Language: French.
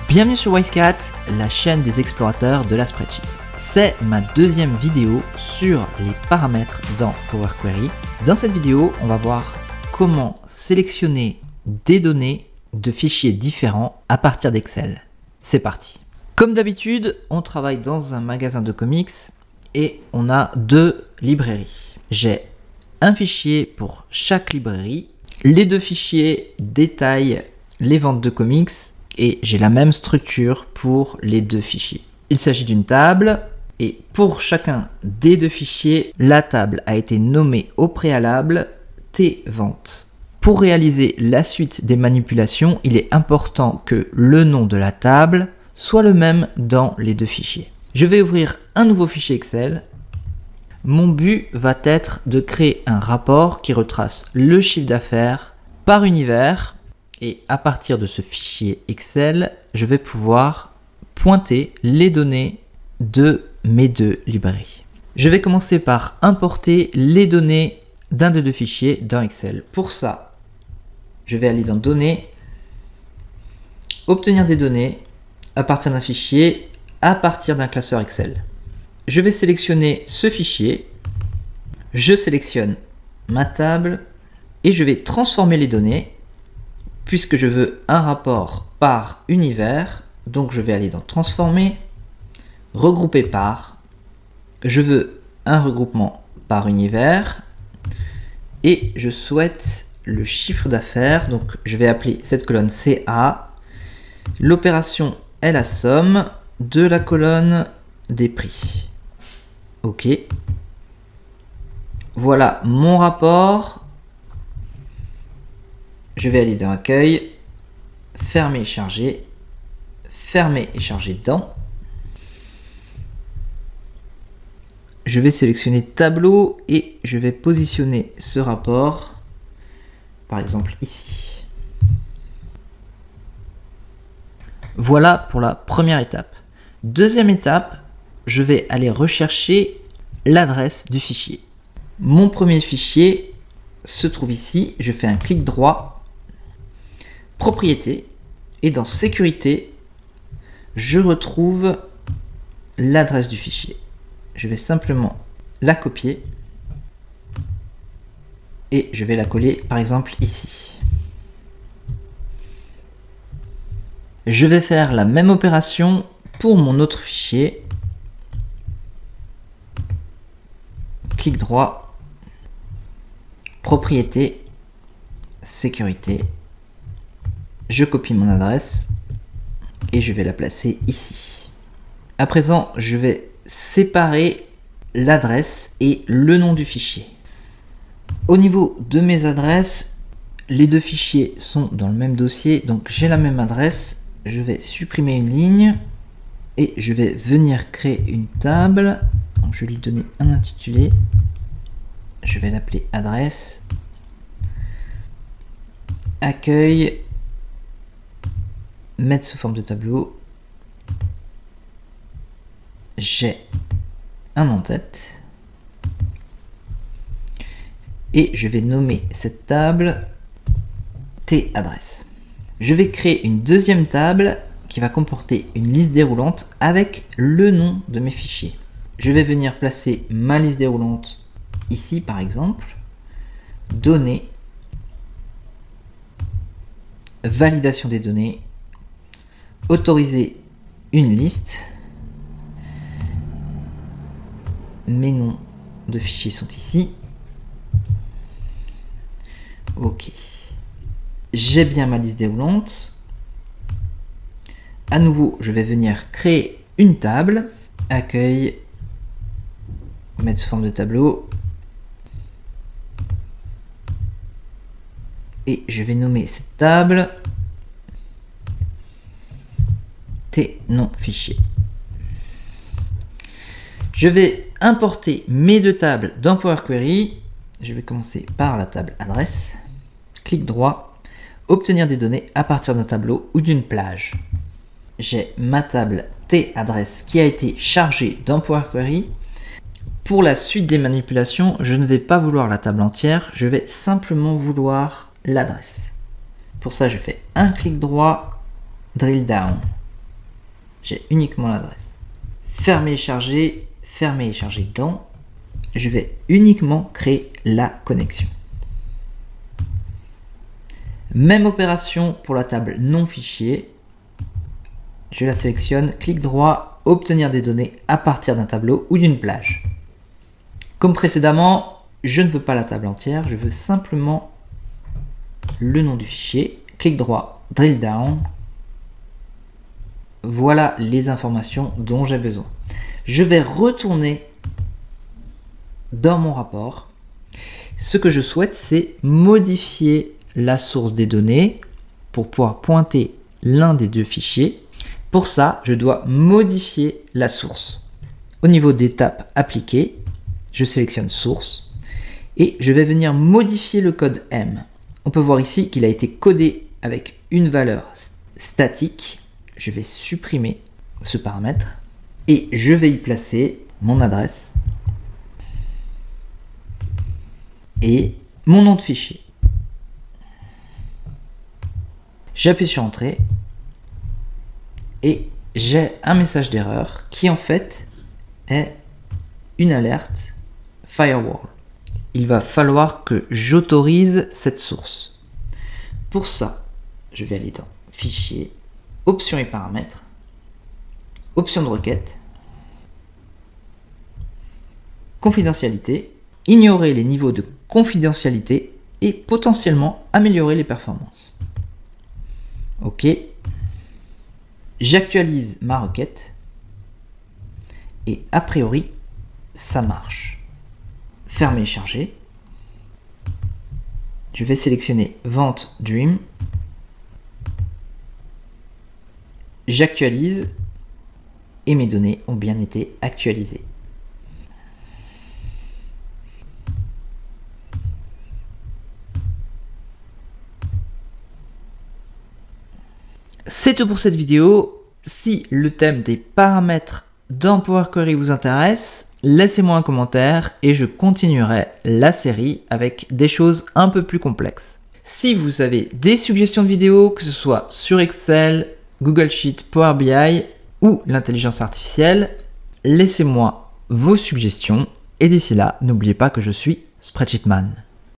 Bienvenue sur Wisecat, la chaîne des explorateurs de la spreadsheet. C'est ma deuxième vidéo sur les paramètres dans Power Query. Dans cette vidéo, on va voir comment sélectionner des données de fichiers différents à partir d'Excel. C'est parti. Comme d'habitude, on travaille dans un magasin de comics et on a deux librairies. J'ai un fichier pour chaque librairie. Les deux fichiers détaillent les ventes de comics et j'ai la même structure pour les deux fichiers. Il s'agit d'une table et pour chacun des deux fichiers, la table a été nommée au préalable T ventes. Pour réaliser la suite des manipulations, il est important que le nom de la table soit le même dans les deux fichiers. Je vais ouvrir un nouveau fichier Excel. Mon but va être de créer un rapport qui retrace le chiffre d'affaires par univers. Et à partir de ce fichier Excel, je vais pouvoir pointer les données de mes deux librairies. Je vais commencer par importer les données d'un des deux fichiers dans Excel. Pour ça, je vais aller dans Données, Obtenir des données à partir d'un fichier, à partir d'un classeur Excel. Je vais sélectionner ce fichier, je sélectionne ma table et je vais transformer les données. Puisque je veux un rapport par univers, donc je vais aller dans Transformer, Regrouper par, je veux un regroupement par univers, et je souhaite le chiffre d'affaires, donc je vais appeler cette colonne CA, l'opération est la somme de la colonne des prix. Ok. Voilà mon rapport. Je vais aller dans Accueil, Fermer et charger, Fermer et charger dans. Je vais sélectionner Tableau et je vais positionner ce rapport, par exemple ici. Voilà pour la première étape. Deuxième étape, je vais aller rechercher l'adresse du fichier. Mon premier fichier se trouve ici. Je fais un clic droit. Propriété, et dans sécurité, je retrouve l'adresse du fichier. Je vais simplement la copier et je vais la coller par exemple ici. Je vais faire la même opération pour mon autre fichier. Clic droit, propriété, sécurité. Je copie mon adresse et je vais la placer ici. À présent, je vais séparer l'adresse et le nom du fichier. Au niveau de mes adresses, les deux fichiers sont dans le même dossier, donc j'ai la même adresse. Je vais supprimer une ligne et je vais venir créer une table. Donc, je vais lui donner un intitulé. Je vais l'appeler adresse, accueil, mettre sous forme de tableau. J'ai un en-tête et je vais nommer cette table T adresse. Je vais créer une deuxième table qui va comporter une liste déroulante avec le nom de mes fichiers. Je vais venir placer ma liste déroulante ici par exemple, données, validation des données, autoriser une liste. Mes noms de fichiers sont ici. Ok. J'ai bien ma liste déroulante. À nouveau, je vais venir créer une table. Accueil. Mettre sous forme de tableau. Et je vais nommer cette table T nom fichier. Je vais importer mes deux tables dans Power Query. Je vais commencer par la table adresse. Clic droit, obtenir des données à partir d'un tableau ou d'une plage. J'ai ma table T adresse qui a été chargée dans Power Query. Pour la suite des manipulations, je ne vais pas vouloir la table entière, je vais simplement vouloir l'adresse. Pour ça, je fais un clic droit, drill down. j'ai uniquement l'adresse. Fermer et charger dans. Je vais uniquement créer la connexion. Même opération pour la table non fichier. Je la sélectionne, clic droit, obtenir des données à partir d'un tableau ou d'une plage. Comme précédemment, je ne veux pas la table entière, je veux simplement le nom du fichier. Clic droit, drill down. Voilà les informations dont j'ai besoin. Je vais retourner dans mon rapport. Ce que je souhaite, c'est modifier la source des données pour pouvoir pointer l'un des deux fichiers. Pour ça, je dois modifier la source. Au niveau d'étape appliquée, je sélectionne source et je vais venir modifier le code M. On peut voir ici qu'il a été codé avec une valeur statique. Je vais supprimer ce paramètre et je vais y placer mon adresse et mon nom de fichier. J'appuie sur Entrée et j'ai un message d'erreur qui en fait est une alerte Firewall. Il va falloir que j'autorise cette source. Pour ça, je vais aller dans Fichier, Options et paramètres, Options de requête, Confidentialité, ignorer les niveaux de confidentialité et potentiellement améliorer les performances. OK. J'actualise ma requête et a priori, ça marche. Fermer et charger. Je vais sélectionner Vente Dream. J'actualise et mes données ont bien été actualisées. C'est tout pour cette vidéo. Si le thème des paramètres dans Power Query vous intéresse, laissez-moi un commentaire et je continuerai la série avec des choses un peu plus complexes. Si vous avez des suggestions de vidéos, que ce soit sur Excel, Google Sheet, Power BI ou l'intelligence artificielle, laissez-moi vos suggestions et d'ici là, n'oubliez pas que je suis Spreadsheetman.